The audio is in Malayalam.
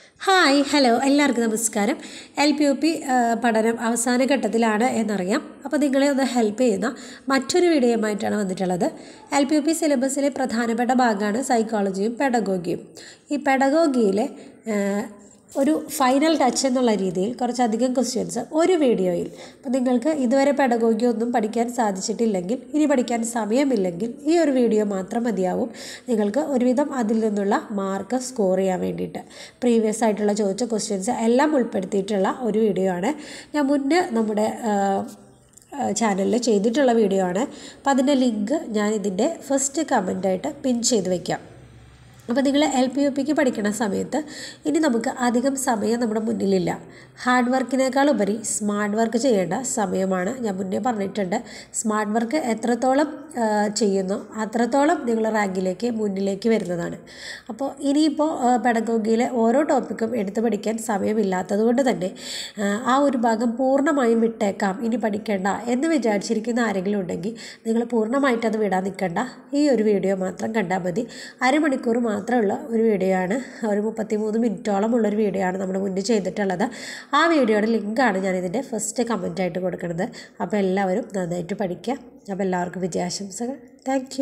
ഹായ് ഹലോ എല്ലാവർക്കും നമസ്കാരം. LPUP പഠനം അവസാന ഘട്ടത്തിലാണ് എന്നറിയാം. അപ്പോൾ നിങ്ങളെ ഒന്ന് ഹെൽപ്പ് ചെയ്യുന്ന മറ്റൊരു വീഡിയോയുമായിട്ടാണ് വന്നിട്ടുള്ളത്. LPUP സിലബസിലെ പ്രധാനപ്പെട്ട ഭാഗമാണ് സൈക്കോളജിയും പെഡഗോഗിയും. ഈ പെഡഗോഗിയിലെ ഒരു ഫൈനൽ ടച്ച് എന്നുള്ള രീതിയിൽ കുറച്ചധികം ക്വസ്റ്റ്യൻസ് ഒരു വീഡിയോയിൽ. അപ്പോൾ നിങ്ങൾക്ക് ഇതുവരെ പെഡഗോഗി ഒന്നും പഠിക്കാൻ സാധിച്ചിട്ടില്ലെങ്കിൽ, ഇനി പഠിക്കാൻ സമയമില്ലെങ്കിൽ ഈ ഒരു വീഡിയോ മാത്രം മതിയാവും നിങ്ങൾക്ക് ഒരുവിധം അതിൽ നിന്നുള്ള മാർക്ക് സ്കോർ ചെയ്യാൻ വേണ്ടിയിട്ട്. പ്രീവിയസ് ആയിട്ടുള്ള ചോദിച്ച ക്വസ്റ്റ്യൻസ് എല്ലാം ഉൾപ്പെടുത്തിയിട്ടുള്ള ഒരു വീഡിയോ ആണ്. ഞാൻ മുന്നേ നമ്മുടെ ചാനലിൽ ചെയ്തിട്ടുള്ള വീഡിയോ ആണ്. അപ്പോൾ അതിൻ്റെ ലിങ്ക് ഞാൻ ഇതിൻ്റെ ഫസ്റ്റ് കമൻ്റായിട്ട് പിൻ ചെയ്ത് വയ്ക്കാം. അപ്പോൾ നിങ്ങൾ LPUPക്ക് പഠിക്കുന്ന സമയത്ത് ഇനി നമുക്ക് അധികം സമയം നമ്മുടെ മുന്നിലില്ല. ഹാർഡ് വർക്കിനേക്കാൾ ഉപരി സ്മാർട്ട് വർക്ക് ചെയ്യേണ്ട സമയമാണ്. ഞാൻ മുന്നേ പറഞ്ഞിട്ടുണ്ട്, സ്മാർട്ട് വർക്ക് എത്രത്തോളം ചെയ്യുന്നു അത്രത്തോളം നിങ്ങൾ റാങ്കിലേക്ക് മുന്നിലേക്ക് വരുന്നതാണ്. അപ്പോൾ ഇനിയിപ്പോൾ പെഡഗോഗിയിലെ ഓരോ ടോപ്പിക്കും എടുത്ത് പഠിക്കാൻ സമയമില്ലാത്തത് കൊണ്ട് തന്നെ ആ ഒരു ഭാഗം പൂർണ്ണമായും വിട്ടേക്കാം, ഇനി പഠിക്കേണ്ട എന്ന് വിചാരിച്ചിരിക്കുന്ന ആരെങ്കിലും ഉണ്ടെങ്കിൽ നിങ്ങൾ പൂർണ്ണമായിട്ട് അത് വിടാൻ നിൽക്കേണ്ട. ഈ ഒരു വീഡിയോ മാത്രം കണ്ടാൽ മതി. അരമണിക്കൂർ മാത്രമുള്ള ഒരു വീഡിയോ ആണ്. ഒരു 33 മിനിറ്റോളം ഉള്ളൊരു വീഡിയോ ആണ് നമ്മൾ മുന്നേ ചെയ്തിട്ടുള്ളത്. ആ വീഡിയോയുടെ ലിങ്കാണ് ഞാനിതിൻ്റെ ഫസ്റ്റ് കമൻ്റായിട്ട് കൊടുക്കുന്നത്. അപ്പോൾ എല്ലാവരും നന്നായിട്ട് പഠിക്കുക. അപ്പോൾ എല്ലാവർക്കും വിജയാശംസകൾ. താങ്ക്